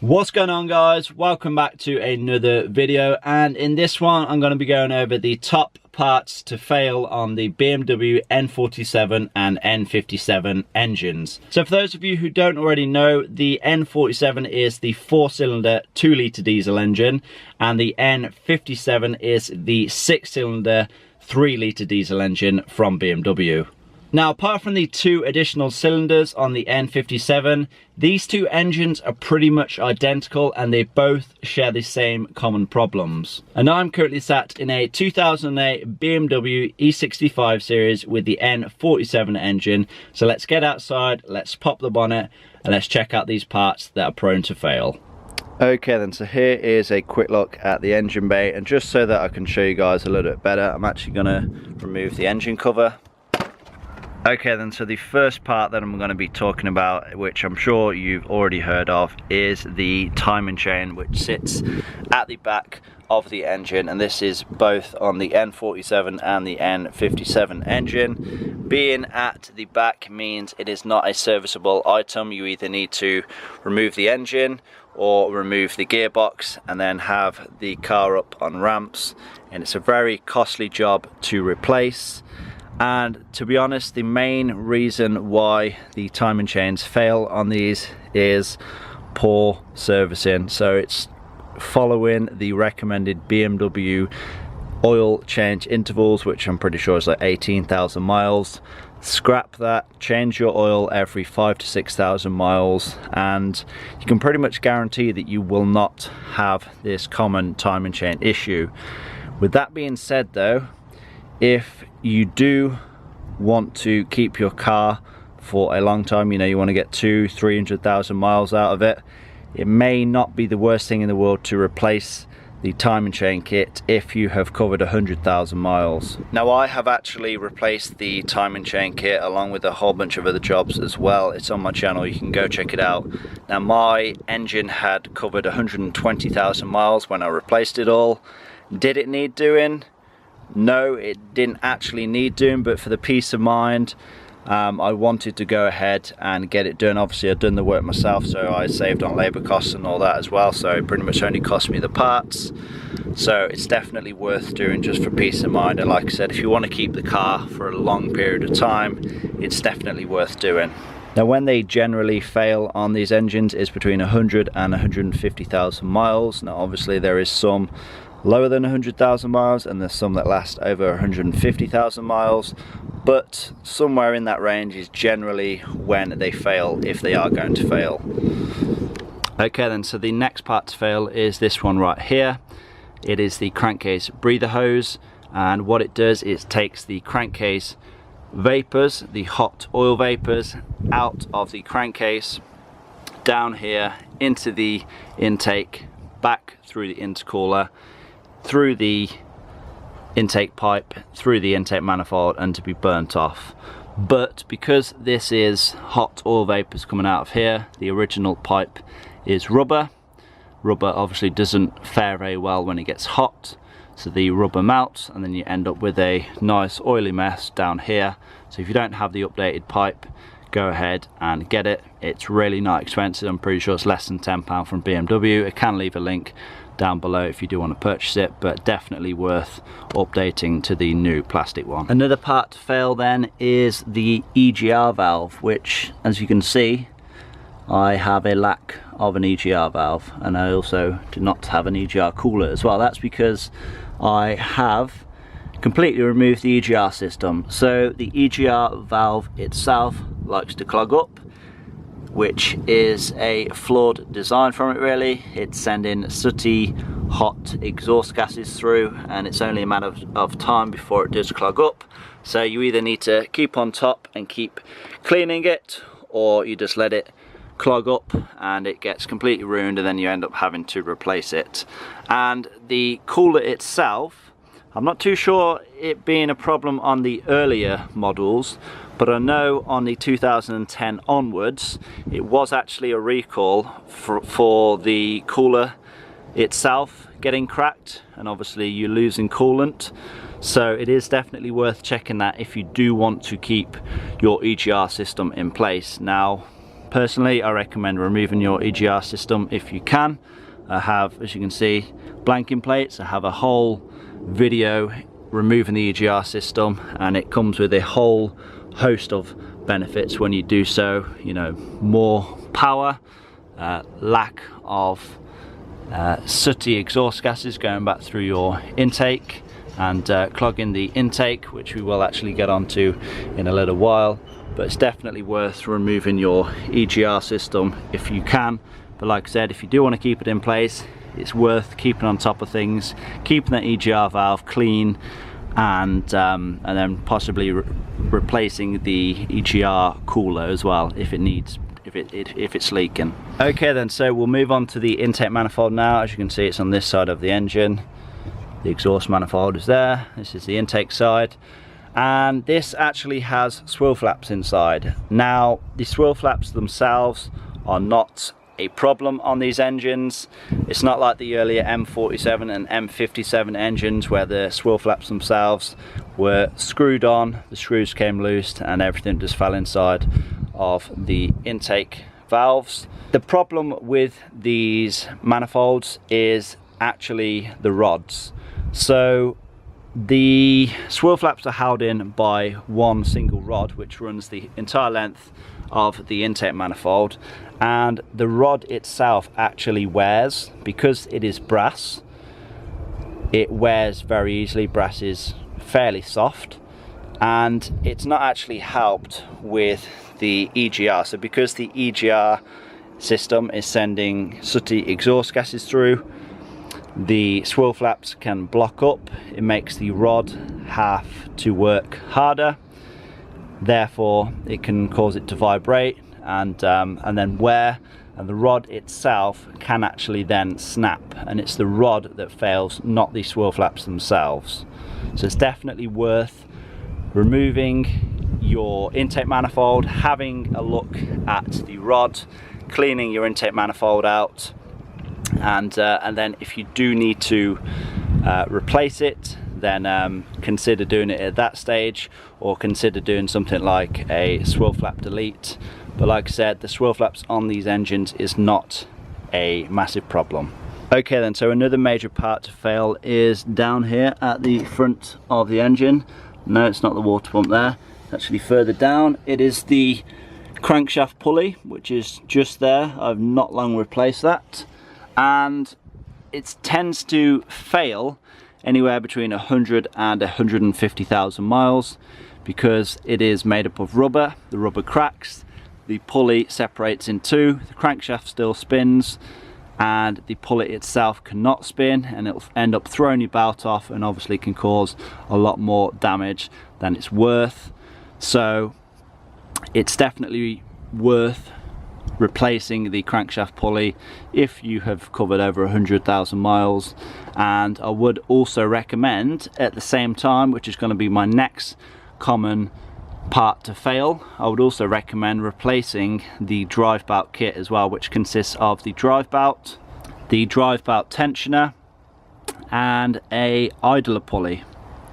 What's going on, guys? Welcome back to another video, and in this one I'm going to be going over the top parts to fail on the BMW N47 and N57 engines. So for those of you who don't already know, the N47 is the 4-cylinder 2-litre diesel engine and the N57 is the 6-cylinder 3-litre diesel engine from BMW. Now, apart from the 2 additional cylinders on the N57, these 2 engines are pretty much identical and they both share the same common problems. And I'm currently sat in a 2008 BMW E65 series with the N47 engine. So let's get outside, let's pop the bonnet, and let's check out these parts that are prone to fail. Okay then, so here is a quick look at the engine bay, and just so that I can show you guys a little bit better, I'm actually going to remove the engine cover. Okay then, so the first part that I'm going to be talking about, which I'm sure you've already heard of, is the timing chain, which sits at the back of the engine, and this is both on the N47 and the N57 engine. Being at the back means it is not a serviceable item. You either need to remove the engine or remove the gearbox and then have the car up on ramps, and it's a very costly job to replace. And to be honest, the main reason why the timing chains fail on these is poor servicing. So it's following the recommended BMW oil change intervals, which I'm pretty sure is like 18,000 miles. Scrap that, change your oil every 5,000 to 6,000 miles, and you can pretty much guarantee that you will not have this common timing chain issue. With that being said though, if you do want to keep your car for a long time, you know, you want to get 200,000–300,000 miles out of it, it may not be the worst thing in the world to replace the timing chain kit if you have covered 100,000 miles. Now, I have actually replaced the timing chain kit along with a whole bunch of other jobs as well. It's on my channel, you can go check it out. Now, my engine had covered 120,000 miles when I replaced it all. Did it need doing? No, it didn't actually need doing, but for the peace of mind, I wanted to go ahead and get it done. Obviously I've done the work myself, so I saved on labour costs and all that as well, so it pretty much only cost me the parts. So it's definitely worth doing just for peace of mind, and like I said, if you want to keep the car for a long period of time, it's definitely worth doing. Now, when they generally fail on these engines is between 100 and 150,000 miles. Now obviously there is some lower than 100,000 miles and there's some that last over 150,000 miles, but somewhere in that range is generally when they fail, if they are going to fail. Okay then, so the next part to fail is this one right here. It is the crankcase breather hose, and what it does is takes the crankcase vapors, the hot oil vapors, out of the crankcase, down here into the intake, back through the intercooler, through the intake pipe, through the intake manifold, and to be burnt off. But because this is hot oil vapors coming out of here, the original pipe is rubber. Rubber obviously doesn't fare very well when it gets hot, so the rubber melts and then you end up with a nice oily mess down here. So if you don't have the updated pipe, go ahead and get it. It's really not expensive. I'm pretty sure it's less than £10 from BMW. I can leave a link down below if you do want to purchase it, but definitely worth updating to the new plastic one. Another part to fail then is the EGR valve, which, as you can see, I have a lack of an EGR valve, and I also do not have an EGR cooler as well. That's because I have completely removed the EGR system. So the EGR valve itself likes to clog up, which is a flawed design from it really. It's sending sooty hot exhaust gases through, and it's only a matter of time before it does clog up. So you either need to keep on top and keep cleaning it, or you just let it clog up and it gets completely ruined, and then you end up having to replace it. And the cooler itself, I'm not too sure it being a problem on the earlier models, but I know on the 2010 onwards it was actually a recall for the cooler itself getting cracked, and obviously you're losing coolant. So it is definitely worth checking that if you do want to keep your EGR system in place. Now, Personally, I recommend removing your EGR system if you can. I have, as you can see, blanking plates. I have a whole video removing the EGR system, and it comes with a whole host of benefits when you do so. You know, more power, lack of sooty exhaust gases going back through your intake and clogging the intake, which we will actually get onto in a little while. But it's definitely worth removing your EGR system if you can. But like I said, if you do want to keep it in place, it's worth keeping on top of things, keeping that EGR valve clean, and then possibly replacing the EGR cooler as well if it needs, if it's leaking. Okay then, so we'll move on to the intake manifold now. As you can see, it's on this side of the engine. The exhaust manifold is there. This is the intake side, and this actually has swivel flaps inside. Now, the swivel flaps themselves are not a problem on these engines. It's not like the earlier M47 and M57 engines where the swivel flaps themselves were screwed on, the screws came loose and everything just fell inside of the intake valves. The problem with these manifolds is actually the rods. So the swivel flaps are held in by one single rod which runs the entire length of the intake manifold, and the rod itself actually wears. Because it is brass, it wears very easily. Brass is fairly soft, and it's not actually helped with the EGR. So because the EGR system is sending sooty exhaust gases through, the swivel flaps can block up. It makes the rod have to work harder, therefore it can cause it to vibrate and then wear, and the rod itself can actually then snap, and it's the rod that fails, not the swivel flaps themselves. So it's definitely worth removing your intake manifold, having a look at the rod, cleaning your intake manifold out, and then if you do need to replace it, then consider doing it at that stage, or consider doing something like a swivel flap delete. But like I said, the swivel flaps on these engines is not a massive problem. Okay then, so another major part to fail is down here at the front of the engine. No, it's not the water pump there, it's actually further down. It is the crankshaft pulley, which is just there. I've not long replaced that, and it tends to fail anywhere between 100 and 150,000 miles because it is made up of rubber. The rubber cracks, the pulley separates in two, the crankshaft still spins, and the pulley itself cannot spin, and it'll end up throwing your belt off and obviously can cause a lot more damage than it's worth. So it's definitely worth replacing the crankshaft pulley if you have covered over 100,000 miles. And I would also recommend at the same time, which is going to be my next common part to fail, I would also recommend replacing the drive belt kit as well, which consists of the drive belt tensioner, and a idler pulley.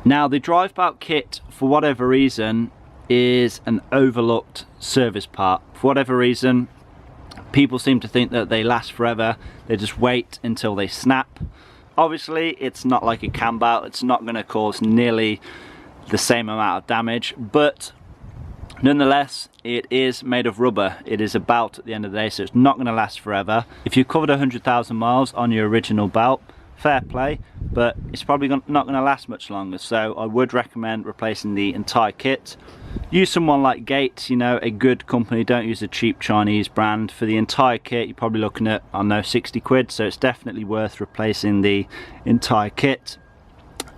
Now, the drive belt kit, for whatever reason, is an overlooked service part. For whatever reason, people seem to think that they last forever. They just wait until they snap. Obviously, it's not like a cam belt. It's not going to cause nearly the same amount of damage, but nonetheless, it is made of rubber. It is a belt at the end of the day, so it's not going to last forever. If you covered 100,000 miles on your original belt, fair play, but it's probably not going to last much longer. So I would recommend replacing the entire kit. Use someone like Gates, you know, a good company. Don't use a cheap Chinese brand. For the entire kit, you're probably looking at, I don't know, 60 quid. So it's definitely worth replacing the entire kit,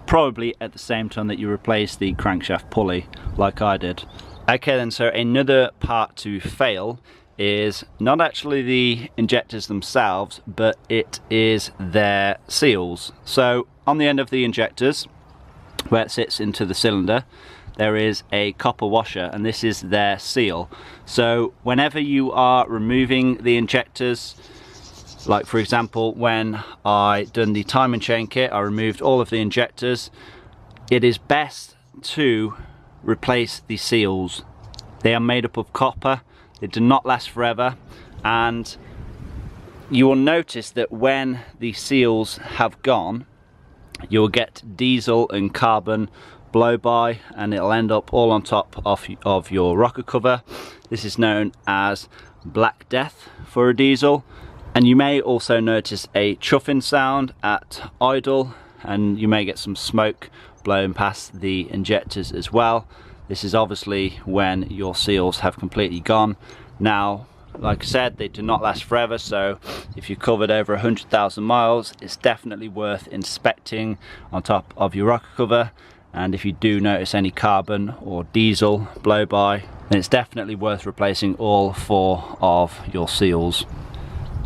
probably at the same time that you replace the crankshaft pulley, like I did. Okay then, so another part to fail is not actually the injectors themselves, but it is their seals. So on the end of the injectors, where it sits into the cylinder, there is a copper washer, and this is their seal. So whenever you are removing the injectors, like for example when I done the timing chain kit, I removed all of the injectors, it is best to replace the seals. They are made up of copper. They do not last forever, and you will notice that when the seals have gone, you'll get diesel and carbon blow by, and it'll end up all on top of your rocker cover. This is known as black death for a diesel. And you may also notice a chuffing sound at idle, and you may get some smoke blowing past the injectors as well. This is obviously when your seals have completely gone. Now, like I said, they do not last forever, so if you've covered over 100,000 miles, it's definitely worth inspecting on top of your rocker cover. And if you do notice any carbon or diesel blow by, then it's definitely worth replacing all 4 of your seals.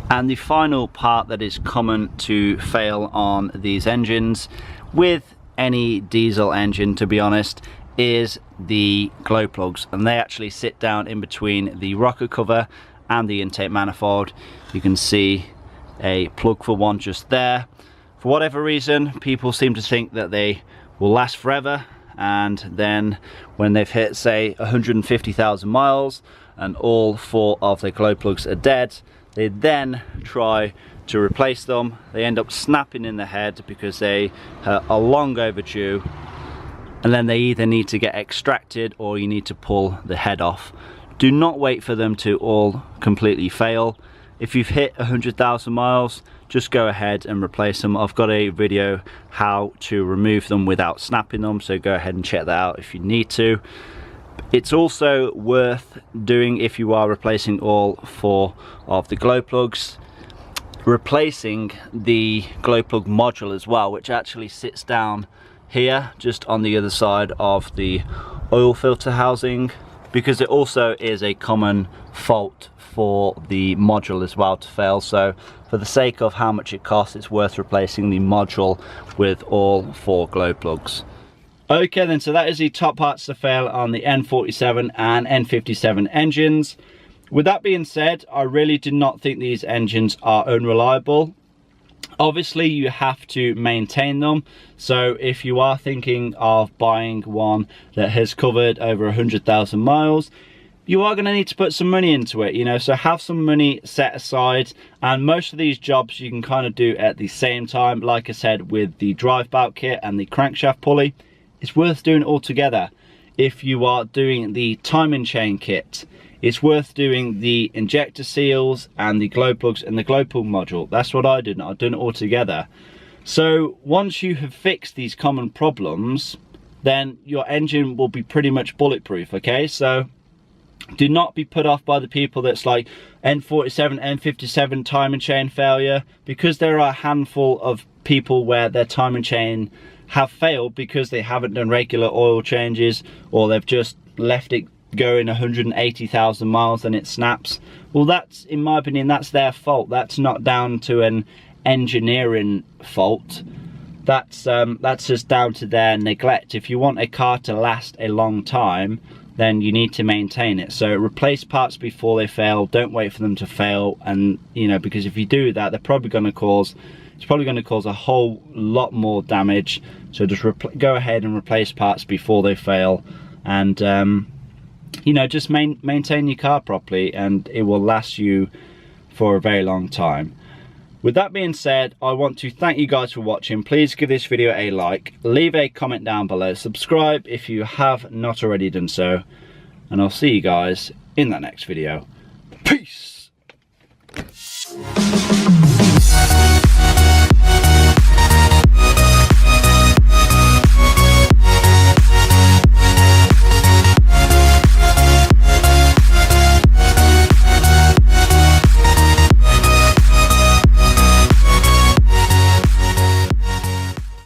And the final part that is common to fail on these engines, with any diesel engine to be honest, is the glow plugs, and they actually sit down in between the rocker cover and the intake manifold. You can see a plug for one just there. For whatever reason, people seem to think that they will last forever, and then when they've hit say 150,000 miles and all 4 of the glow plugs are dead, they then try to replace them. They end up snapping in the head because they are long overdue, and then they either need to get extracted or you need to pull the head off. Do not wait for them to all completely fail. If you've hit 100,000 miles, just go ahead and replace them. I've got a video how to remove them without snapping them, so go ahead and check that out if you need to. It's also worth doing, if you are replacing all 4 of the glow plugs, replacing the glow plug module as well, which actually sits down here just on the other side of the oil filter housing, because it also is a common fault for the module as well to fail. So for the sake of how much it costs, it's worth replacing the module with all 4 glow plugs. Okay then, so that is the top parts to fail on the N47 and N57 engines. With that being said, I really do not think these engines are unreliable. Obviously you have to maintain them, so if you are thinking of buying one that has covered over 100,000 miles, you are going to need to put some money into it, you know, so have some money set aside. And most of these jobs you can kind of do at the same time. Like I said, with the drive bout kit and the crankshaft pulley, it's worth doing it all together. If you are doing the timing chain kit, it's worth doing the injector seals and the glow plugs and the glow plug module. That's what I did, I've done it all together. So once you have fixed these common problems, then your engine will be pretty much bulletproof, okay? So do not be put off by the people that's like N47, N57 timing chain failure, because there are a handful of people where their timing chain have failed because they haven't done regular oil changes, or they've just left it going 180,000 miles and it snaps. Well, that's, in my opinion, that's their fault. That's not down to an engineering fault. That's just down to their neglect. If you want a car to last a long time, then you need to maintain it. So replace parts before they fail. Don't wait for them to fail. And you know, because if you do that, they're probably going to cause, it's probably going to cause a whole lot more damage. So just go ahead and replace parts before they fail, and you know, just maintain your car properly, and it will last you for a very long time. With that being said, I want to thank you guys for watching. Please give this video a like, leave a comment down below, subscribe if you have not already done so, and I'll see you guys in that next video. Peace!